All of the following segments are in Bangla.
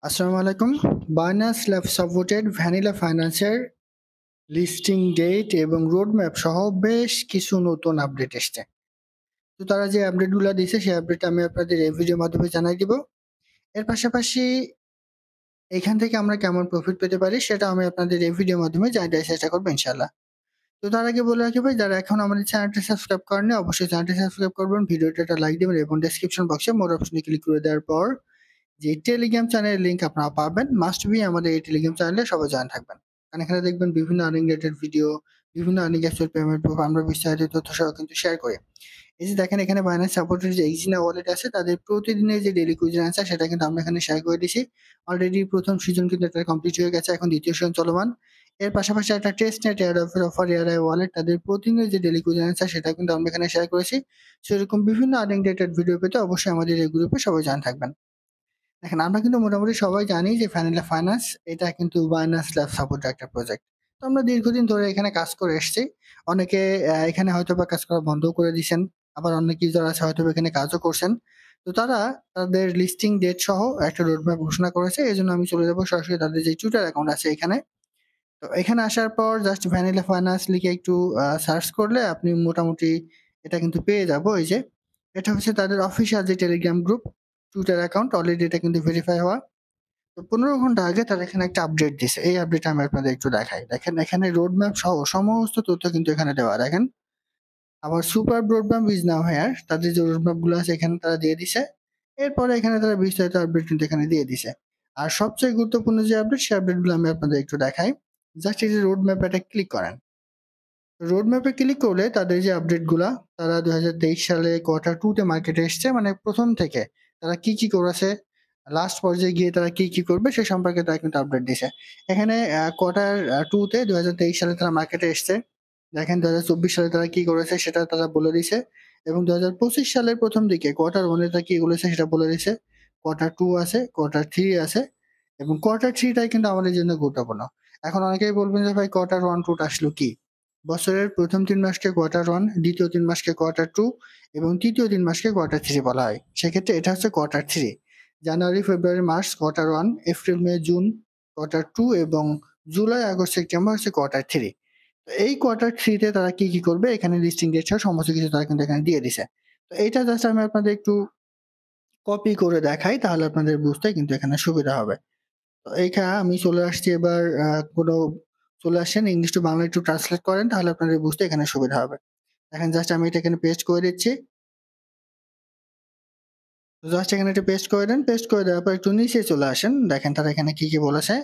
আসসালামু আলাইকুম। বাইন্যান্স ল্যাব সাপোর্টেড ভ্যানিলা ফাইন্যান্সের লিস্টিং ডেট এবং রোডম্যাপ সহ বেশ কিছু নতুন আপডেট এসছে। তো তারা যে আপডেটগুলো দিয়েছে সেই আপডেট আমি আপনাদের এই ভিডিওর মাধ্যমে জানাই দিব। এর পাশাপাশি এখান থেকে আমরা কেমন প্রফিট পেতে পারি সেটা আমি আপনাদের এই ভিডিওর মাধ্যমে জানার চেষ্টা করবো ইনশাল্লাহ। তো তার আগে বলে রাখি ভাই, যারা এখন আমাদের চ্যানেলটি সাবস্ক্রাইব করেনি অবশ্যই চ্যানেলটি সাবস্ক্রাইব করবেন, ভিডিওটা একটা লাইক দেবেন এবং ডেসক্রিপশন বক্সে মোর অপশনে ক্লিক করে দেওয়ার পর যে টেলিগ্রাম চ্যানেলের লিংক আপনারা পাবেন, মাস্ট বি আমাদের এই টেলিগ্রাম চ্যানেলে সবাই জয়েন থাকবেন। কারণ এখানে দেখবেন বিভিন্ন আর্নিং রিলেটেড ভিডিও, বিভিন্ন আর্নিং অ্যাকচুয়াল পেমেন্ট প্রুফ আমরা বিস্তারিত তথ্য সহ কিন্তু শেয়ার করি। এই যে দেখেন এখানে বাইন্যান্স সাপোর্টেড যে ইজিনা ওয়ালেট আছে তাদের প্রতিদিনের যে ডেইলি কুইজন আছে সেটা কিন্তু আমরা এখানে শেয়ার করে দিছি। অলরেডি প্রথম সিজন কিন্তু এটা কমপ্লিট হয়ে গেছে, এখন দ্বিতীয় সিজন চলমান। এর পাশাপাশি একটা টেস্ট নেট এয়ারড্রপের অফার এআরআই ওয়ালেট তাদের প্রতিদিনের যে ডেইলি কুইজন আছে সেটা কিন্তু আমরা এখানে শেয়ার করেছি। সেরকম বিভিন্ন আর্নিং রিলেটেড ভিডিও পেতে অবশ্যই আমাদের এই গ্রুপে সবাই জয়েন থাকবেন। দেখেন আমরা কিন্তু মোটামুটি সবাই জানি যে ভ্যানিলা ফাইন্যান্স এটা কিন্তু বাইন্যান্স ল্যাব সাপোর্টেড একটা প্রজেক্ট। তো আমরা দীর্ঘদিন ধরে এখানে কাজ করে এসেছি। অনেকে এখানে হয়তোবা কাজ করা বন্ধও করে দিয়েছেন। আবার অনেক ইউজার আছে হয়তোবা এখানে কাজও করছেন। তো তারা তাদের লিস্টিং ডেট সহ একটা রোডম্যাপ ঘোষণা করেছে। এজন্য আমি চলে যাব সরাসরি তাদের যে টুইটার অ্যাকাউন্ট আছে এখানে। তো এখানে আসার পর জাস্ট ভ্যানিলা ফাইন্যান্স লিখে একটু সার্চ করলে আপনি মোটামুটি এটা কিন্তু পেয়ে যাবো। এই যে এটা হচ্ছে তাদের অফিসিয়াল যে Telegram group, Twitter account already এটা কিন্তু ভেরিফাই হওয়া। তো ১৫ ঘন্টা আগে তারা এখানে একটা আপডেট দিছে। এই আপডেট আমি আপনাদের একটু দেখাই। দেখেন এখানে রোড ম্যাপ সহ সমস্ত তথ্য কিন্তু এখানে দেওয়া। দেখেন আবার super broadband is now here তাদের যে রোড ম্যাপ গুলো আছে এখানে তারা দিয়ে দিছে। এরপরে এখানে তারা বিস্তারিত আপডেট কিন্তু এখানে দিয়ে দিছে। আর সবচেয়ে গুরুত্বপূর্ণ যে আপডেট সেই আপডেট গুলো আমি আপনাদের একটু দেখাই। জাস্ট এই যে রোড ম্যাপে একটা ক্লিক করেন। রোড ম্যাপে ক্লিক করলে তাদের যে আপডেট গুলা তারা ২০২৩ সালে কোয়ার্টার 2 তে মার্কেটে এসছে, মানে প্রথম থেকে তারা কি করেছে, লাস্ট পর্যায়ে গিয়ে তারা কি করবে সে সম্পর্কে তারা কিন্তু আপডেট দিছে। এখানে কোয়ার্টার 2 তে ২০২৩ সালে তারা মার্কেটে এসছে। দেখেন ২০২৪ সালে তারা কি করেছে সেটা তারা বলে দিছে এবং ২০২৫ সালের প্রথম দিকে কোয়ার্টার 1 এ তারা কি করেছে সেটা বলে দিছে। কোয়ার্টার 2 আছে, কোয়ার্টার 3 আছে এবং কোয়ার্টার 3 টাই কিন্তু আমাদের জন্য গুরুত্বপূর্ণ। এখন অনেকেই বলবেন যে ভাই কোয়ার্টার 1 2 টা আসলো কি? বছরের প্রথম ৩ মাসকে কোয়ার্টার 1, দ্বিতীয় ৩ মাসকে কোয়ার্টার 2 এবং তৃতীয় ৩ মাসকে কোয়ার্টার 3 বলা হয়। সেক্ষেত্রে এটা হচ্ছে কোয়ার্টার 3। জানুয়ারি, ফেব্রুয়ারি, মার্চ কোয়ার্টার 1, এপ্রিল, মে, জুন কোয়ার্টার 2 এবং জুলাই, আগস্ট, সেপ্টেম্বর হচ্ছে কোয়ার্টার 3। তো এই কোয়ার্টার 3 তে তারা কি করবে এখানে লিস্টিং ডেট সহ সমস্ত কিছু তারা কিন্তু এখানে দিয়ে দিছে। তো এইটা জাস্ট আমি আপনাদের একটু কপি করে দেখাই, তাহলে আপনাদের বুঝতে কিন্তু এখানে সুবিধা হবে। তো এইখানে আমি চলে আসছি এবার কোনো চলে আসেন ইংলিশ টু বাংলা একটু ট্রান্সলেট করেন তাহলে আপনাদের বুঝতে এখানে সুবিধা হবে। দেখেন জাস্ট আমি এটা এখানে পেস্ট করে দিচ্ছি। তো জাস্ট এখানে একটা পেস্ট করে দেন। পেস্ট করে দেওয়ার পর একটু নিচে চলে আসেন। দেখেন তারা এখানে কি বলেছে।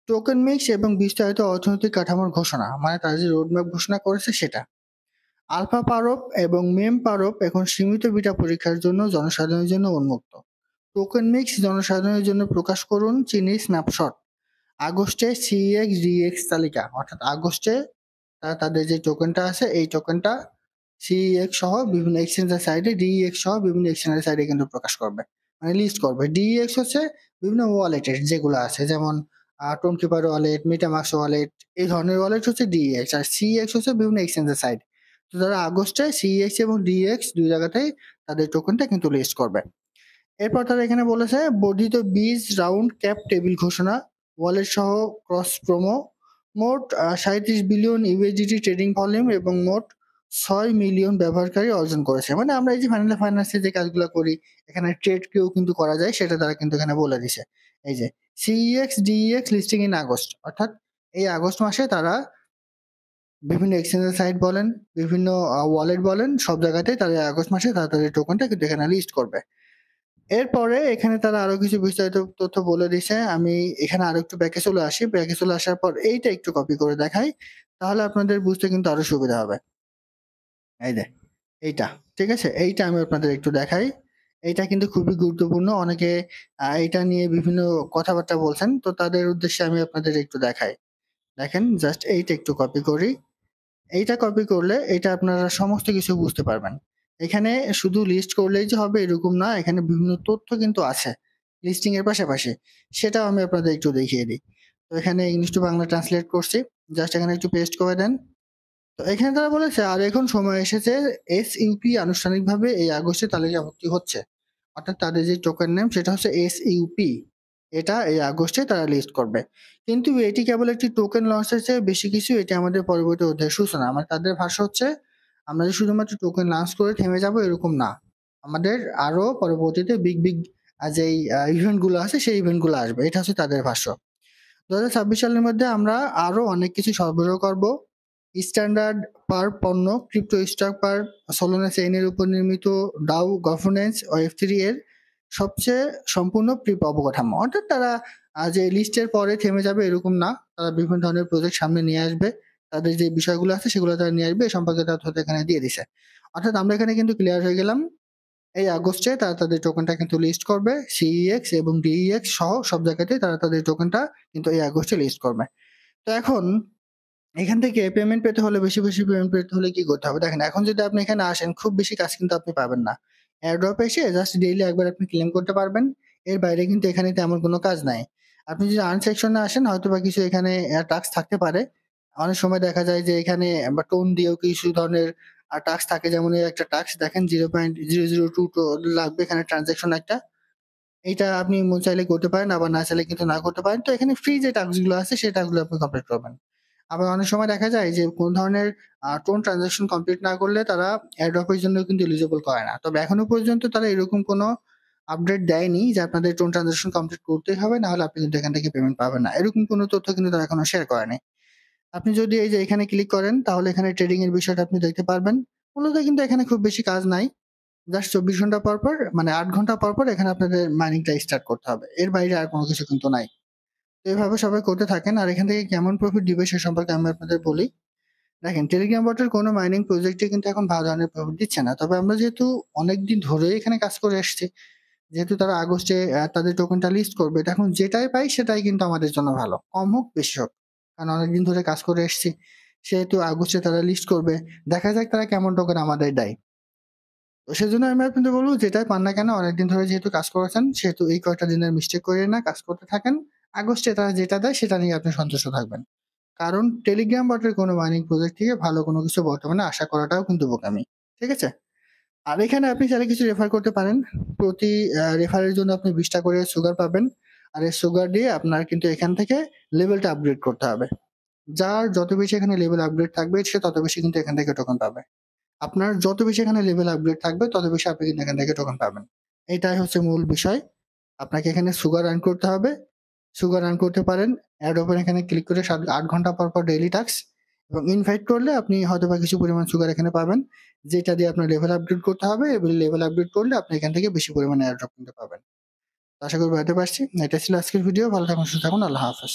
টোকেন মিক্স এবং বিস্তারিত অর্থনৈতিক কাঠামোর ঘোষণা, মানে তারা যে রোডম্যাপ ঘোষণা করেছে সেটা। আলফা পারপ এবং মেম পারপ এখন সীমিত বিটা পরীক্ষার জন্য জনসাধারণের জন্য উন্মুক্ত। টোকেন মিক্স জনসাধারণের জন্য প্রকাশ করুন চীনি স্ন্যাপশট। আগস্টে সিএক্স ডিএক্স তালিকা, অর্থাৎ আগস্টে তারা তাদের যে টোকেনটা আছে এই টোকেনটা সিএক্স সহ বিভিন্ন এক্সচেঞ্জের সাইডে, ডিএক্স সহ বিভিন্ন এক্সচেঞ্জের সাইডে কিন্তু প্রকাশ করবে, মানে লিস্ট করবে। ডিএক্স হচ্ছে বিভিন্ন ওয়ালেটের যেগুলো আছে, যেমন টোনকিপার ওয়ালেট, মেটামাক্স ওয়ালেট, এই ধরনের ওয়ালেট হচ্ছে ডিএক্স। আর সিএক্স হচ্ছে বিভিন্ন এক্সচেঞ্জের সাইড। তো তারা আগস্টে সিএক্স এবং ডিএক্স দুই জায়গাতেই তাদের টোকেনটা কিন্তু লিস্ট করবে। এরপর তারা এখানে বলেছে বর্ধিত বীজ রাউন্ড ক্যাপ টেবিল ঘোষণা, ওয়ালেট সহ ক্রস প্রোমো, মোট ৩৭ বিলিয়ন ইউএসডিটি ট্রেডিং ভলিউম এবং মোট ৬ মিলিয়ন ব্যবহারকারী অর্জন করেছে। মানে আমরা এই যে ভ্যানিলা ফাইন্যান্সে যে কাজগুলো করি এখানে ট্রেড কেও কিন্তু করা যায়, সেটা তারা কিন্তু এখানে বলে দিছে। এই যে সিইএক্স ডিইএক্স লিস্টিং ইন আগস্ট, অর্থাৎ এই আগস্ট মাসে তারা বিভিন্ন এক্সচেঞ্জের সাইট বলেন, বিভিন্ন ওয়ালেট বলেন, সব জায়গাতেই তারা আগস্ট মাসে তারা তাদের টোকেনটা কিন্তু এখানে লিস্ট করবে। এরপরে এখানে তারা আরো কিছু বিস্তারিত তথ্য বলে দিছে। আমি এখানে আরো একটু ব্যাকে চলে আসি। ব্যাকে চলে আসার পর এইটা একটু কপি করে দেখাই। তাহলে আপনাদের বুঝতে কিন্তু আরো সুবিধা হবে। এই যে এইটা, ঠিক আছে? এইটা আমি আপনাদের একটু দেখাই। এইটা কিন্তু খুবই গুরুত্বপূর্ণ। অনেকে এইটা নিয়ে বিভিন্ন কথাবার্তা বলছেন। তো তাদের উদ্দেশ্যে আমি আপনাদের একটু দেখাই। দেখেন জাস্ট এইটা একটু কপি করি। এইটা কপি করলে এটা আপনারা সমস্ত কিছু বুঝতে পারবেন। এখানে শুধু লিস্ট করলেই যে হবে এরকম না, এখানে বিভিন্ন তথ্য কিন্তু আছে লিস্টিং এর পাশাপাশি। সেটাও আমি আপনাদের একটু দেখিয়ে দিই। তো এখানে ইংলিশ টু বাংলা ট্রান্সলেট করছি। জাস্ট এখানে একটু পেস্ট করে দেন। তো এখানে তারা বলেছে আর এখন সময় এসেছে, এসইউপি আনুষ্ঠানিকভাবে এই আগস্টে তালিকাভুক্তি হচ্ছে। অর্থাৎ তাদের যে টোকেন নেম সেটা হচ্ছে এসইউপি। এটা এই আগস্টে তারা লিস্ট করবে। কিন্তু এটি কেবল একটি টোকেন লঞ্চের চেয়ে বেশি কিছু, এটি আমাদের পরবর্তী অধ্যায়ের সূচনা। তাদের ভাষ্য হচ্ছে আমরা যে শুধুমাত্র টোকেন লঞ্চ করে থেমে যাব এরকম না। আমাদের আরো পরবর্তীতে বিগ যেই ইভেন্ট গুলো আছে সেই ইভেন্ট গুলো আসবে। এটা হচ্ছে তাদের ভাষ্য। 2026 সালের মধ্যে আমরা আরো অনেক কিছু সরবরাহ করব। স্ট্যান্ডার্ড পার পণ্য, ক্রিপ্টো স্টক পার সোলানা চেইনের উপর নির্মিত ডাও গভর্নেন্স ও F3 এর সবচেয়ে সম্পূর্ণ প্রিপ অবকাঠামো। অর্থাৎ তারা যে লিস্টের পরে থেমে যাবে এরকম না, তারা বিভিন্ন ধরনের প্রজেক্ট সামনে নিয়ে আসবে। তাদের যে বিষয়গুলো আছে সেগুলো তারা নিয়ে আসবে, এ সম্পর্কে তথ্য এখানে দিয়ে দিছে। অর্থাৎ আমরা এখানে কিন্তু ক্লিয়ার হয়ে গেলাম, এই আগস্টে তারা তাদের টোকেনটা কিন্তু লিস্ট করবে। সিইএক্স এবং ডিইএক্স সহ সব জায়গাতে তারা তাদের টোকেনটা কিন্তু এই আগস্টে লিস্ট করবে। তো এখন এখান থেকে পেমেন্ট পেতে হলে, বেশি পেমেন্ট পেতে হলে কি করতে হবে? দেখেন, এখন যদি আপনি এখানে আসেন, খুব বেশি কাজ কিন্তু আপনি পাবেন না। এয়ারড্রপে এসে জাস্ট ডেইলি একবার আপনি ক্লেম করতে পারবেন। এর বাইরে কিন্তু এখানে তেমন কোনো কাজ নাই। আপনি যদি আর্ন সেকশনে আসেন, হয়তোবা কিছু এখানে টাস্ক থাকতে পারে। অনেক সময় দেখা যায় যে এখানে বা টোন দিয়েও কিছু ধরনের টাস্ক থাকে। যেমন এই একটা টাস্ক দেখেন 0.002 লাগবে এখানে ট্রানজাকশন একটা। এইটা আপনি মন চাইলে করতে পারেন, আবার না চাইলে কিন্তু না করতে পারেন। তো এখানে ফ্রি যে টাস্ক গুলো আছে সেই টাস্ক গুলো আপনি কমপ্লিট করবেন। আবার অনেক সময় দেখা যায় যে কোন ধরনের টোন ট্রানজাকশন কমপ্লিট না করলে তারা এয়ারড্রপের জন্য কিন্তু এলিজিবল করে না। তবে এখনো পর্যন্ত তারা এরকম কোনো আপডেট দেয়নি যে আপনাদের টোন ট্রানজাকশন কমপ্লিট করতেই হবে, না হলে আপনি কিন্তু এখান থেকে পেমেন্ট পাবেন না। এরকম কোনো তথ্য কিন্তু তারা এখনো শেয়ার করেনি। আপনি যদি এই যে এখানে ক্লিক করেন তাহলে এখানে ট্রেডিং এর বিষয়টা আপনি দেখতে পারবেন। মূলত কিন্তু এখানে খুব বেশি কাজ নাই। জাস্ট 24 ঘন্টা পর পর, মানে 8 ঘন্টা পর পর এখানে আপনাদের মাইনিংটা স্টার্ট করতে হবে। এর বাইরে আর কোনো কিছু কিন্তু নাই। তো এভাবে সবাই করতে থাকেন। আর এখান থেকে কেমন প্রফিট দিবে সে সম্পর্কে আমি আপনাদের বলি। দেখেন, টেলিগ্রাম বটের কোনো মাইনিং প্রজেক্টই কিন্তু এখন ভালো ধরনের প্রফিট দিচ্ছে না। তবে আমরা যেহেতু অনেকদিন ধরেই এখানে কাজ করে এসেছি, যেহেতু তারা আগস্টে তাদের টোকেনটা লিস্ট করবে, এটা এখন যেটাই পাই সেটাই কিন্তু আমাদের জন্য ভালো। কম হোক বেশি হোক। কারণ অনেকদিন ধরে কাজ করে এসেছি। সেহেতু আগস্টে তারা লিস্ট করবে। দেখা যাক তারা কেমন টোকেন আমাদের দেয়। তো সেজন্য আমি আপনাদের বলবো, যেটাই পান না কেন, অনেকদিন ধরে যেহেতু কাজ করেছেন সেহেতু এই কয়টা দিনের মিস্টেক করিয়েন না, কাজ করতে থাকেন। আগস্টে তারা যেটা দেয় সেটা নিয়ে আপনি সন্তুষ্ট থাকবেন। কারণ টেলিগ্রাম বটের কোনো মাইনিং প্রজেক্ট থেকে ভালো কোনো কিছু বর্তমানে আশা করাটাও কিন্তু বোকামি। ঠিক আছে? আর এখানে আপনি চাইলে কিছু রেফার করতে পারেন। প্রতি রেফারের জন্য আপনি 20 টা করে সুগার পাবেন। আর এই সুগার দিয়ে আপনার কিন্তু এখান থেকে লেভেলটা আপগ্রেড করতে হবে। যার যত বেশি এখানে লেভেল আপগ্রেড থাকবে সে তত বেশি কিন্তু এখান থেকে টোকেন পাবে। আপনার যত বেশি এখানে লেভেল আপগ্রেড থাকবে তত বেশি আপনি কিন্তু এখান থেকে টোকেন পাবেন। এটাই হচ্ছে মূল বিষয়। আপনাকে এখানে সুগার আর্ন করতে হবে। সুগার আর্ন করতে পারেন অ্যাড ওপেন এখানে ক্লিক করে 8 ঘন্টা পর পর ডেইলি টাস্ক, এবং ইনভাইট করলে আপনি হয়তোবা কিছু পরিমাণ সুগার এখানে পাবেন, যেটা দিয়ে আপনার লেভেল আপগ্রেড করতে হবে, এবং লেভেল আপগ্রেড করলে আপনি এখান থেকে বেশি পরিমাণে এয়ারড্রপ কিনতে পাবেন। তো আশা করি বুঝাতে পারছি। এটা ছিল আজকের ভিডিও। ভালো থাকুন, সুস্থ থাকুন। আল্লাহ হাফেজ।